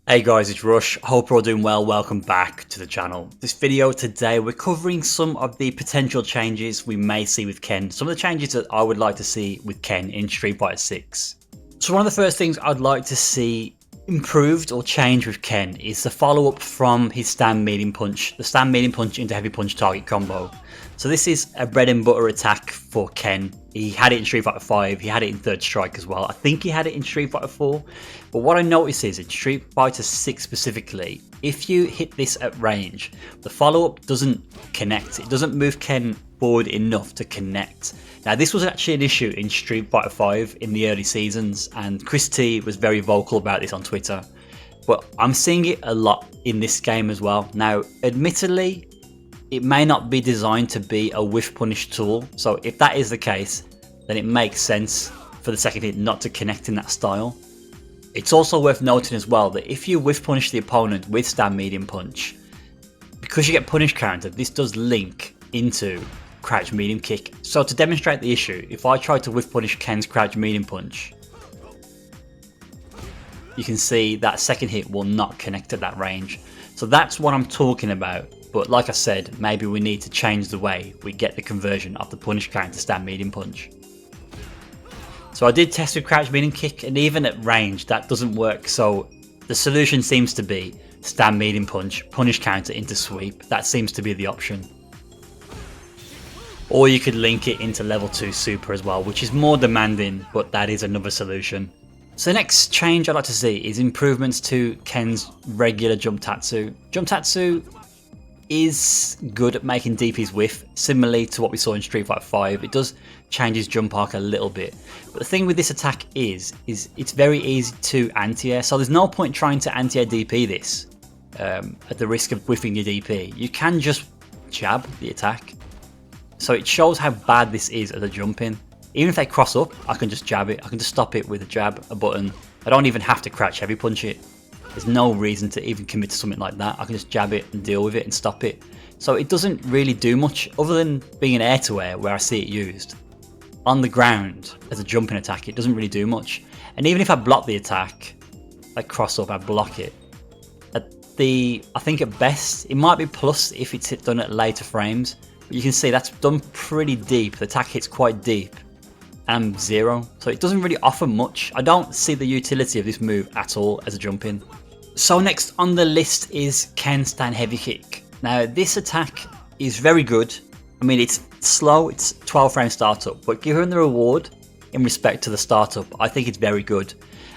Hey guys, it's Rush. Hope you're all doing well. Welcome back to the channel. This video today, we're covering some of the potential changes we may see with Ken. Some of the changes that I would like to see with Ken in Street Fighter 6. So one of the first things I'd like to see improved or changed with Ken is the follow-up from his stand medium punch. The stand medium punch into heavy punch target combo. So this is a bread and butter attack for Ken. He had it in Street Fighter 5, he had it in Third Strike as well. I think he had it in Street Fighter 4. But what I notice is in Street Fighter 6 specifically, if you hit this at range, the follow-up doesn't connect. It doesn't move Ken forward enough to connect. Now this was actually an issue in Street Fighter 5 in the early seasons, and Chris T was very vocal about this on Twitter. But I'm seeing it a lot in this game as well. Now admittedly, it may not be designed to be a whiff punish tool, so if that is the case, then it makes sense for the second hit not to connect in that style. It's also worth noting as well that if you whiff punish the opponent with stand medium punch, because you get punish counter, this does link into crouch medium kick. So to demonstrate the issue, if I try to whiff punish Ken's crouch medium punch, you can see that second hit will not connect at that range. So that's what I'm talking about. But like I said, maybe we need to change the way we get the conversion of the punish counter to stand medium punch. So I did test with crouch medium kick, and even at range that doesn't work. So the solution seems to be stand medium punch, punish counter into sweep. That seems to be the option. Or you could link it into level 2 super as well, which is more demanding, but that is another solution. So the next change I'd like to see is improvements to Ken's regular jump tatsu. Jump tatsu is good at making DPs whiff, similarly to what we saw in Street Fighter 5. It does change his jump arc a little bit. But the thing with this attack is it's very easy to anti-air, so there's no point trying to anti-air DP this at the risk of whiffing your DP. You can just jab the attack. So it shows how bad this is as a jump in. Even if they cross up, I can just jab it. I can just stop it with a jab, a button. I don't even have to crouch heavy punch it. There's no reason to even commit to something like that. I can just jab it and deal with it and stop it. So it doesn't really do much other than being an air to air where I see it used. On the ground as a jumping attack, it doesn't really do much. And even if I block the attack, like cross up, I block it. I think at best, it might be plus if it's done at later frames. But you can see that's done pretty deep. The attack hits quite deep. And 0. So it doesn't really offer much. I don't see the utility of this move at all as a jump in. So next on the list is Ken stand heavy kick. Now this attack is very good. I mean, it's slow, it's 12 frame startup, but given the reward in respect to the startup, I think it's very good.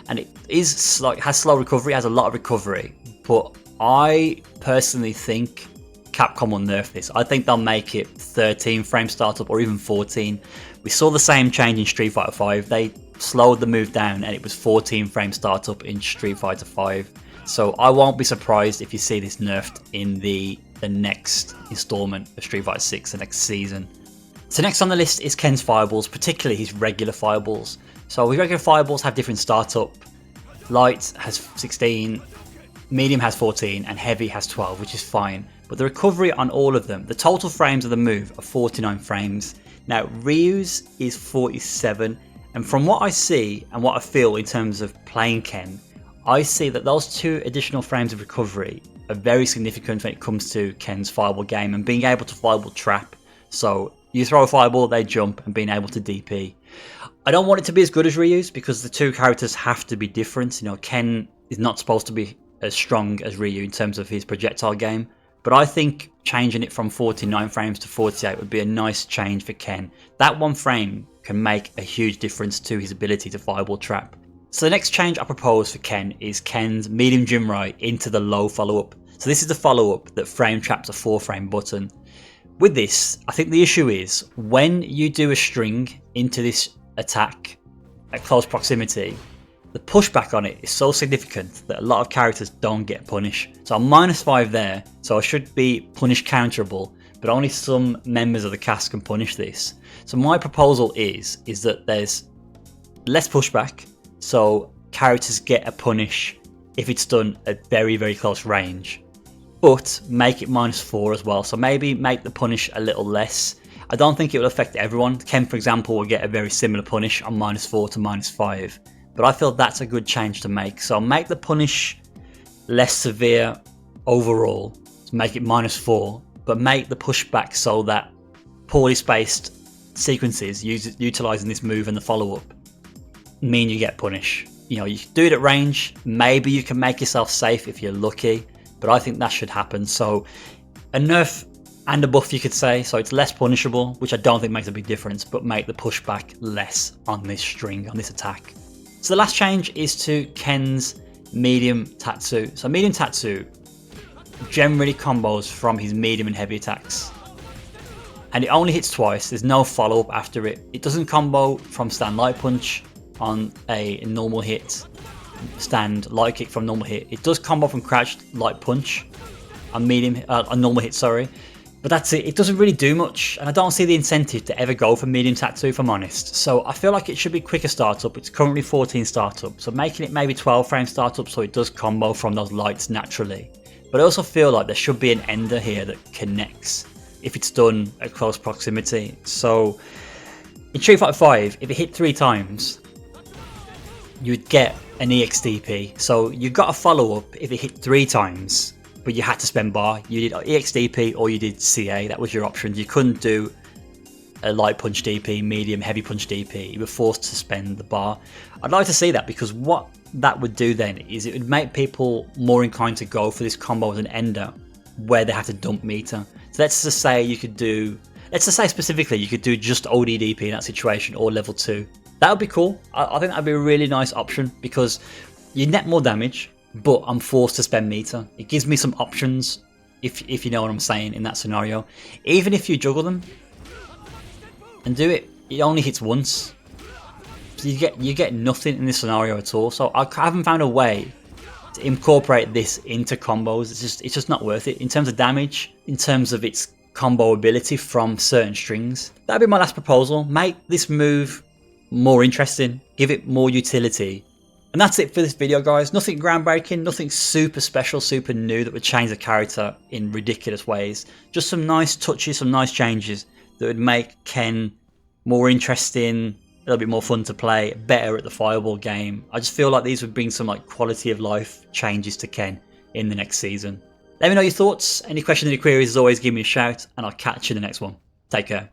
And it is has slow recovery, has a lot of recovery, but I personally think Capcom will nerf this. I think they'll make it 13 frame startup or even 14. We saw the same change in Street Fighter 5. They slowed the move down and it was 14 frame startup in Street Fighter 5. So I won't be surprised if you see this nerfed in the next installment of Street Fighter 6, the next season. So next on the list is Ken's fireballs, particularly his regular fireballs. So his regular fireballs have different startup. Light has 16, medium has 14, and heavy has 12, which is fine. But the recovery on all of them, the total frames of the move are 49 frames. Now Ryu's is 47, and from what I see and what I feel in terms of playing Ken, I see that those 2 additional frames of recovery are very significant when it comes to Ken's fireball game and being able to fireball trap. So you throw a fireball, they jump, and being able to DP. I don't want it to be as good as Ryu's because the 2 characters have to be different. You know, Ken is not supposed to be as strong as Ryu in terms of his projectile game. But I think changing it from 49 frames to 48 would be a nice change for Ken. That 1 frame can make a huge difference to his ability to fireball trap. So the next change I propose for Ken is Ken's medium Jumrai into the low follow-up. So this is the follow-up that frame traps a 4 frame button. With this, I think the issue is when you do a string into this attack at close proximity, the pushback on it is so significant that a lot of characters don't get punish. So I'm -5 there, so I should be punish counterable, but only some members of the cast can punish this. So my proposal is that there's less pushback, so characters get a punish if it's done at very, very close range. But make it -4 as well, so maybe make the punish a little less. I don't think it will affect everyone. Ken, for example, will get a very similar punish on -4 to -5. But I feel that's a good change to make. So make the punish less severe overall, to make it -4, but make the pushback so that poorly spaced sequences utilizing this move and the follow-up mean you get punish. You know, you do it at range, maybe you can make yourself safe if you're lucky, but I think that should happen. So a nerf and a buff, you could say, so it's less punishable, which I don't think makes a big difference, but make the pushback less on this string, on this attack. So the last change is to Ken's medium Tatsu. So medium Tatsu generally combos from his medium and heavy attacks, and it only hits twice. There's no follow-up after it. It doesn't combo from stand light punch on a normal hit, stand light kick from normal hit. It does combo from crouched light punch on medium, on normal hit, sorry, but that's it. It doesn't really do much, and I don't see the incentive to ever go for medium Tatsu, if I'm honest. So I feel like it should be quicker startup. It's currently 14 startup, so making it maybe 12 frame startup so it does combo from those lights naturally. But I also feel like there should be an ender here that connects if it's done at close proximity. So in Street Fighter 5, if it hit 3 times, you would get an EXDP. So you got a follow-up if it hit 3 times, but you had to spend bar. You did EXDP or you did CA. That was your options. You couldn't do a light punch DP, medium, heavy punch DP. You were forced to spend the bar. I'd like to see that, because what that would do then is it would make people more inclined to go for this combo as an ender where they have to dump meter. So let's just say you could do, let's just say specifically you could do just ODDP in that situation, or level 2. That would be cool. I think that'd be a really nice option, because you net more damage, but I'm forced to spend meter. It gives me some options, if you know what I'm saying, in that scenario. Even if you juggle them and do it, it only hits once. So you get nothing in this scenario at all. So I haven't found a way to incorporate this into combos. It's just not worth it in terms of damage, in terms of its combo ability from certain strings. That'd be my last proposal. Make this move more interesting, give it more utility. And that's it for this video, guys. Nothing groundbreaking, nothing super special, super new that would change the character in ridiculous ways. Just some nice touches, some nice changes that would make Ken more interesting, a little bit more fun to play, better at the fireball game. I just feel like these would bring some like quality of life changes to Ken in the next season. Let me know your thoughts. Any questions, any queries, as always, give me a shout, and I'll catch you in the next one. Take care.